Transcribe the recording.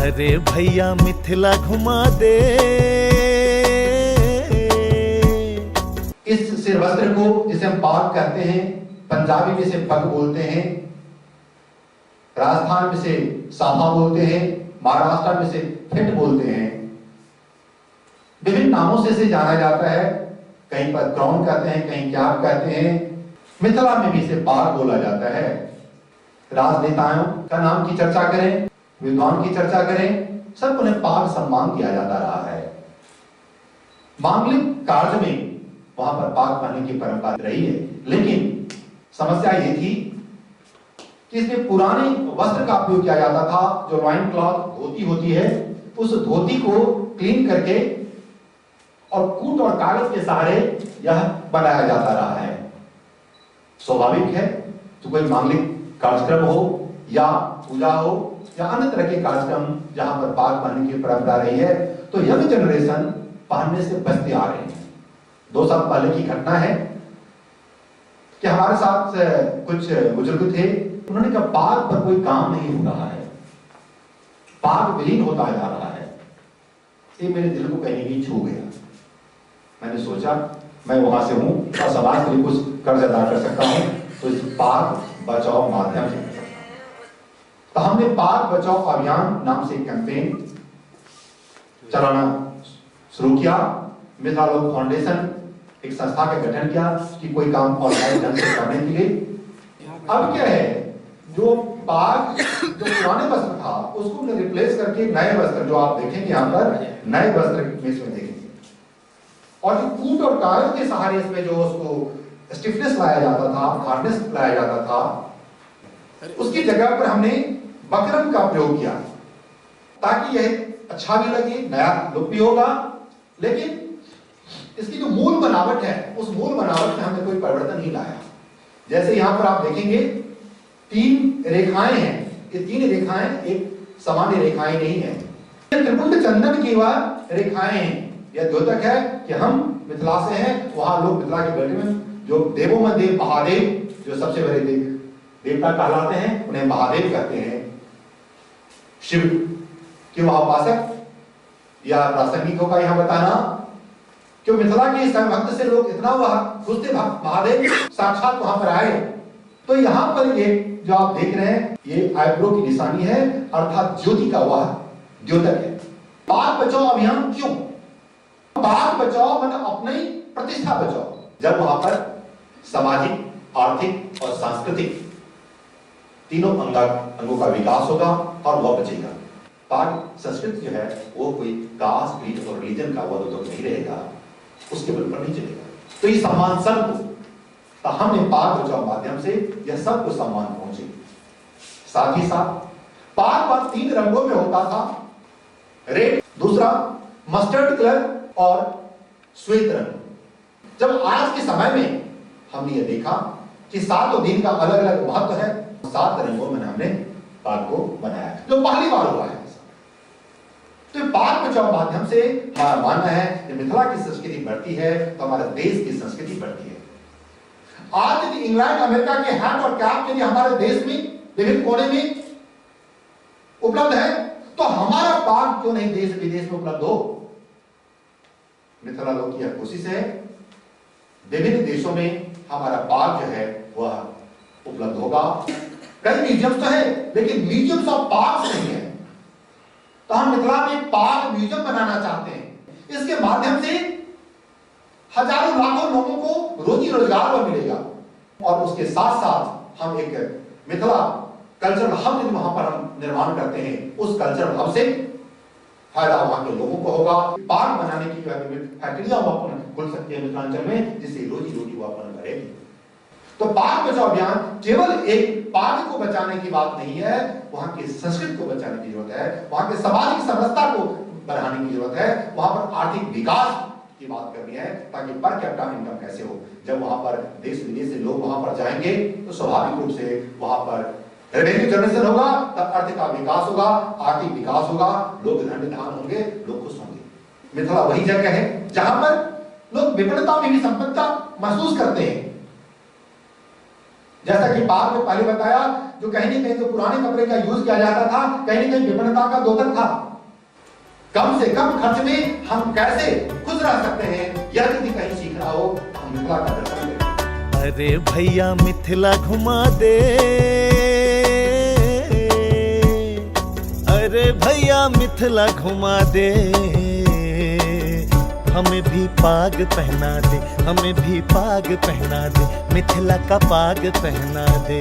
अरे भैया मिथिला घुमा दे। इस सिर वस्त्र को जिसे हम पाग कहते हैं, पंजाबी में इसे पग बोलते हैं, राजस्थान में इसे साफा बोलते हैं, महाराष्ट्र में इसे फिट बोलते हैं। विभिन्न नामों से इसे जाना जाता है, कहीं पर क्राउन कहते हैं, कहीं कैप कहते हैं। मिथिला में भी इसे पाग बोला जाता है। राजनेताओं का नाम की चर्चा करें, विद्वान की चर्चा करें, सब उन्हें पाग सम्मान दिया जाता रहा है। मांगलिक कार्य में वहां पर पाग पहनने की परंपरा रही है, लेकिन समस्या ये थी कि इसमें पुराने वस्त्र का उपयोग किया जाता था, जो लॉइन क्लॉथ धोती होती है, उस धोती को क्लीन करके और कूट और कागज के सहारे यह बनाया जाता रहा है। स्वाभाविक है, तो कोई मांगलिक कार्यक्रम हो या पूजा हो या अन्य तरह के कार्यक्रम जहां पर पाग पहनने की परंपरा रही है, तो यंग जनरेशन पहनने से बचते आ रहे हैं। 2 साल पहले की घटना है कि हमारे साथ कुछ बुजुर्ग थे, उन्होंने कहा पाग पर कोई काम नहीं हो रहा है, पाग विलीन होता जा रहा है। ये मेरे दिल को कहीं भी छू गया। मैंने सोचा मैं वहां से हूं और समाज के लिए कुछ कर्ज अदा कर सकता हूं, तो इस पाग बचाओ माध्यम से। तो हमने पाग बचाओ अभियान नाम से एक कैंपेन चलाना शुरू किया। मिथिला लोक फाउंडेशन एक संस्था का गठन किया कि कोई काम ऑर्गेनाइज ढंग से करने के लिए। अब क्या है, जो पाग जो पुराने वस्त्र था उसको हमने रिप्लेस करके नए वस्त्र, जो आप देखेंगे यहाँ पर नए वस्त्र में इसमें देखेंगे, और जो कूट और कागज के सहारे इसमें जो उसको स्टिफनेस लाया जाता था, हार्डनेस लाया जाता था, उसकी जगह पर हमने बकरम का प्रयोग किया ताकि यह अच्छा भी लगे, नया लुक भी होगा, लेकिन इसकी जो मूल बनावट है उस मूल बनावट में हमने कोई परिवर्तन नहीं लाया। जैसे यहां पर आप देखेंगे 3 रेखाएं हैं, ये 3 रेखाएं एक सामान्य रेखाएं नहीं है, त्रिपुंड चंदन की वह रेखाएं हैं। यह द्योतक है कि हम मिथिला से हैं। वहां लोग मिथिला के बेल्ट में जो देवों में देव महादेव, जो सबसे बड़े देवता कहलाते हैं, उन्हें महादेव कहते हैं। शिव के वहां उपासक या प्रासंगिक होगा यहां बताना, क्यों मिथिला के इस भक्त से लोग इतना वह खुश थे, महादेव साक्षात वहां पर आए। तो यहां पर ये जो आप देख रहे हैं, ये आईब्रो की निशानी है, अर्थात ज्योति का वह द्योतक है। पाग बचाओ अभियान क्यों? पाग बचाओ मतलब अपनी प्रतिष्ठा बचाओ। जब वहां पर सामाजिक, आर्थिक और सांस्कृतिक तीनों अंगों का विकास होगा और वह बचेगा। पाग संस्कृति जो है वो कोई कास्ट, क्रीड और रिलीजन का वह तो नहीं रहेगा, उसके बल पर नहीं चलेगा। तो ये सम्मान सबको, तो हमने पाग बचाओ माध्यम से यह सबको सम्मान पहुंचे। साथ ही साथ पाग पर 3 रंगों में होता था, रेड, दूसरा मस्टर्ड कलर और श्वेत रंग। जब आज के समय में हमने यह देखा कि 7 दिन का अलग अलग महत्व है, 7 रंगों में हमने पाग को बनाया, जो पहली बार हुआ है। तो पाग बचाओ माध्यम से हमारा मानना है कि मिथिला की संस्कृति बढ़ती है तो हमारे देश की संस्कृति बढ़ती है। आज यदि इंग्लैंड अमेरिका के हैट और कैप यदि हमारे देश में विभिन्न कोने में उपलब्ध है, तो हमारा पाग क्यों नहीं देश विदेश में उपलब्ध हो? मिथिला लोक की यह कोशिश है, विभिन्न देशों में हमारा पाग जो है वह उपलब्ध होगा। कई म्यूजियम तो है, लेकिन म्यूजियम्स ऑफ पाग नहीं है। तो हम मिथिला में पाग म्यूजियम बनाना चाहते हैं। इसके माध्यम से हजारों लाखों लोगों को रोजी रोजगार मिलेगा, और उसके साथ साथ हम एक मिथिला कल्चरल हब यदि वहां पर हम निर्माण करते हैं, उस कल्चरल हब से फायदा वहां के लोगों को होगा। पाग बनाने की फैक्ट्रियां खुल सकती है मिथिलांचल में, जिससे रोजी रोटी वो अपन करेगी। तो पाग बचाओ अभियान केवल एक पाग को बचाने की बात नहीं है, वहां की संस्कृति को बचाने की जरूरत है, वहां के सामाजिक समरसता को बढ़ाने की जरूरत है, वहां पर आर्थिक विकास की बात करनी है, ताकि पर कैपिटा इनकम कैसे हो। जब वहां पर देश विदेश से लोग वहां पर जाएंगे तो स्वाभाविक रूप से वहां पर रेवेन्यू जनरेशन होगा, तब अर्थ का विकास होगा, आर्थिक विकास होगा, लोग धन्यधान होंगे, लोग खुश होंगे। मिथिला वही जगह है जहां पर लोग विभिन्नता में भी संपन्नता महसूस करते हैं। जैसा कि पाग में पहले बताया, जो कहीं न कहीं जो पुराने कपड़े का यूज किया जाता था, कहीं न कहीं विपन्नता का द्योतक था। कम से कम खर्च में हम कैसे खुश रह सकते हैं, यदि कहीं सीखना हो हम मिथिला का दर्शन करें। अरे भैया मिथिला घुमा दे, अरे भैया मिथिला घुमा दे, हमें भी पाग पहना दे, हमें भी पाग पहना दे, मिथिला का पाग पहना दे।